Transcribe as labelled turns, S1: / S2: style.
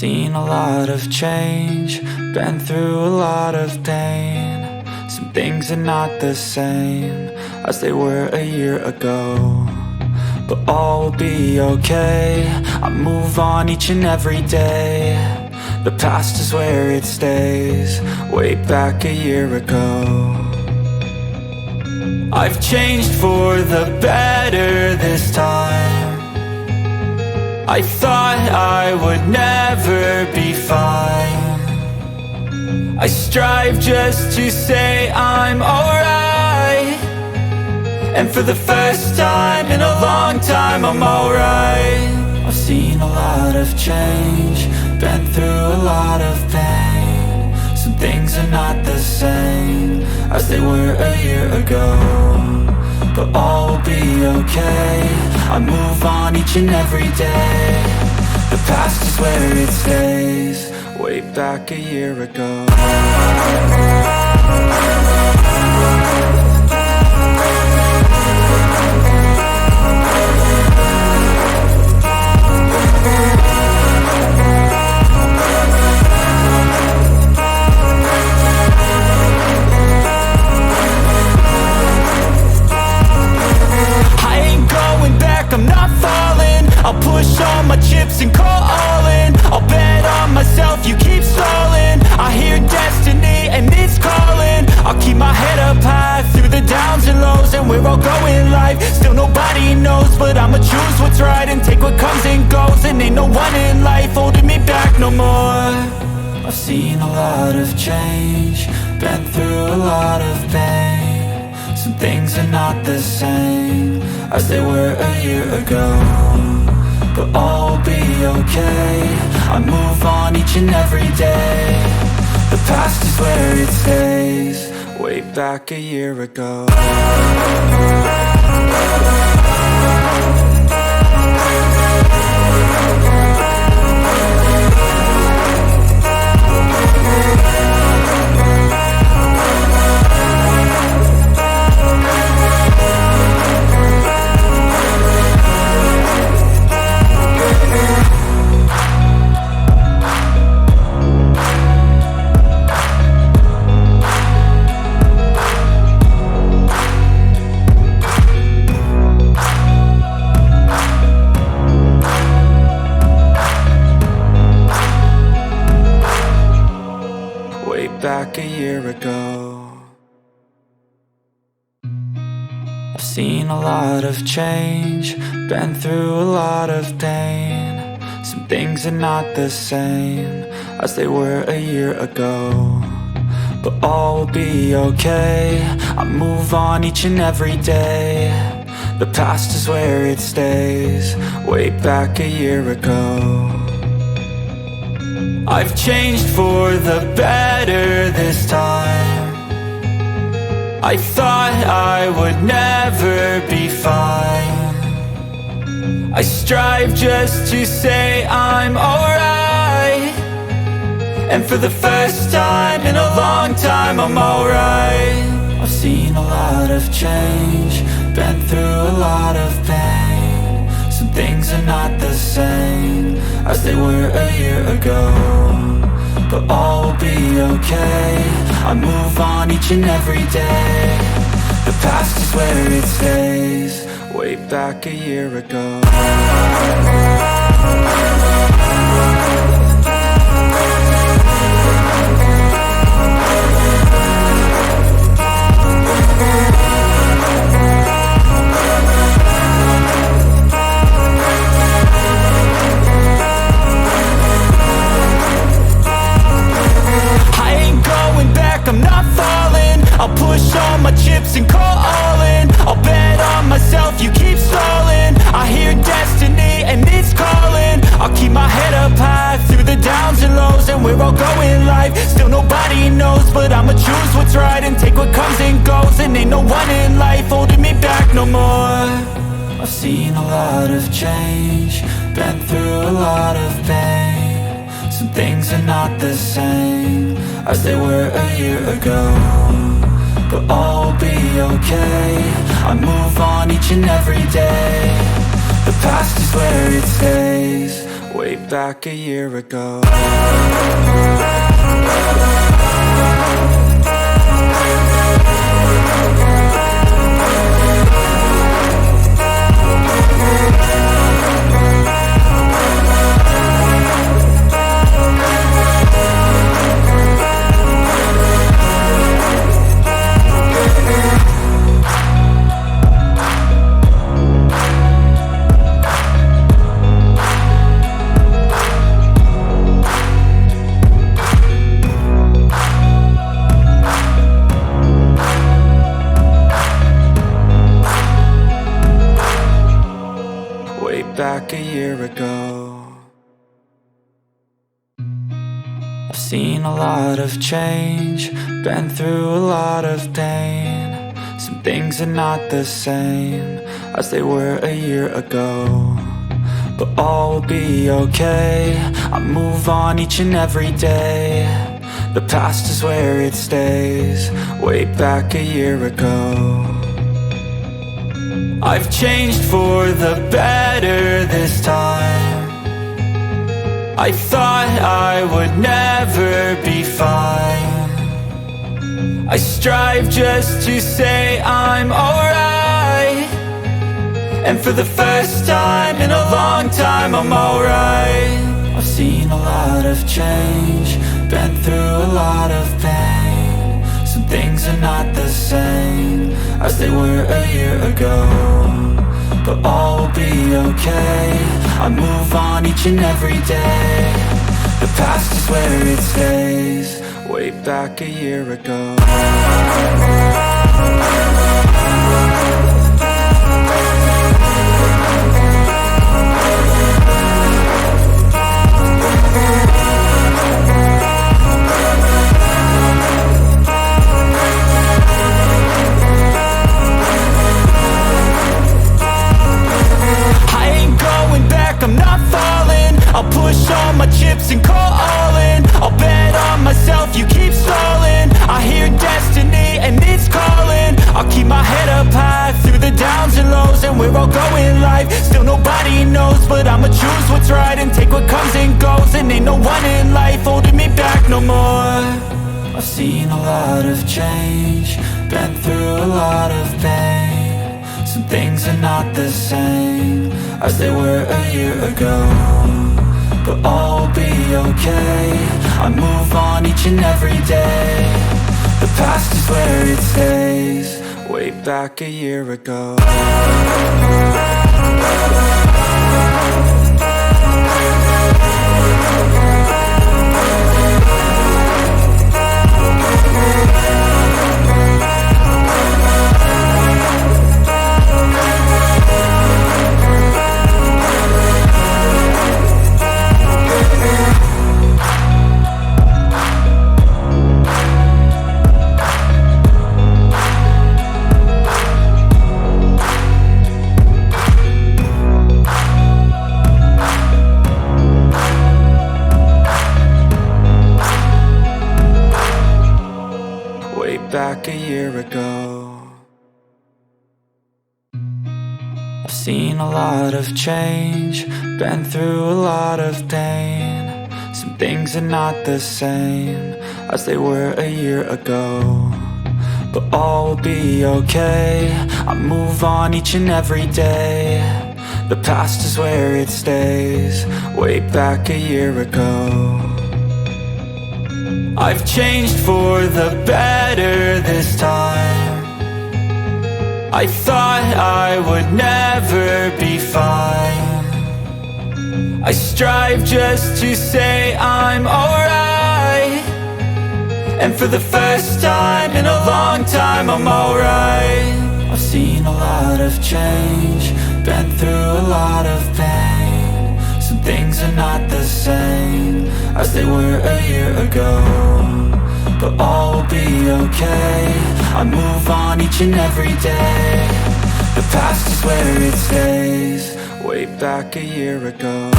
S1: seen a lot of change, been through a lot of pain. Some things are not the same as they were a year ago, but all will be okay. I move on each and every day. The past is where it stays, way back a year ago. I've changed for the better this time. I thought I would never be fine. I strive just to say I'm alright, and for the first time in a long time I'm alright. I've seen a lot of change, been through a lot of pain. Some things are not the same as they were a year ago, but all will be okay. I move on each and every day. The past is where it stays, way back a year ago. I'm not falling, I'll push all my chips and call all in. I'll bet on myself, you keep stalling. I hear destiny and it's calling. I'll keep my head up high through the downs and lows, and we're all going life. Still nobody knows, but I'ma choose what's right and take what comes and goes. And ain't no one in life holding me back no more. I've seen a lot of change, been through a lot of pain. Some things are not the same as they were a year ago, but all will be okay. I move on each and every day. The past is where it stays, way back a year ago. Back a year ago. I've seen a lot of change, been through a lot of pain. Some things are not the same as they were a year ago, but all will be okay. I move on each and every day. The past is where it stays, way back a year ago. I've changed for the better this time. I thought I would never be fine. I strive just to say I'm alright, and for the first time in a long time I'm alright. I've seen a lot of change, been through a lot of pain. Some things are not the same as they were a year ago, but all will be okay. I move on each and every day. The past is where it stays, way back a year ago. I'm not falling, I'll push all my chips and call all in. I'll bet on myself, you keep stalling. I hear destiny and it's calling. I'll keep my head up high through the downs and lows, and we're all going life. Still nobody knows, but I'ma choose what's right and take what comes and goes. And ain't no one in life holding me back no more. I've seen a lot of change, been through a lot of pain. Some things are not the same as they were a year ago, but all will be okay. I move on each and every day. The past is where it stays, way back a year ago. Back a year ago. I've seen a lot of change, been through a lot of pain. Some things are not the same as they were a year ago, but all will be okay. I move on each and every day. The past is where it stays, way back a year ago. I've changed for the better this time. I thought I would never be fine. I strive just to say I'm alright, and for the first time in a long time I'm alright. I've seen a lot of change, been through a lot of pain. Some things are not the same as they were a year ago, but all will be okay. I move on each and every day. The past is where it stays, way back a year ago. I'm not falling, I'll push all my chips and call all in. I'll bet on myself, you keep stalling. I hear destiny and it's calling. I'll keep my head up high through the downs and lows, and we're all going life. Still nobody knows, but I'ma choose what's right and take what comes and goes. And ain't no one in life holding me back no more. I've seen a lot of change, been through a lot of pain. Some things are not the same as they were a year ago, but all will be okay. I move on each and every day. The past is where it stays, way back a year ago. Back a year ago. I've seen a lot of change, been through a lot of pain. Some things are not the same as they were a year ago, but all will be okay. I move on each and every day. The past is where it stays, way back a year ago. I've changed for the better this time. I thought I would never be fine. I strive just to say I'm alright, and for the first time in a long time I'm alright. I've seen a lot of change, been through a lot of pain. Some things are not the same as they were a year ago, but all will be okay. I move on each and every day. The past is where it stays, way back a year ago.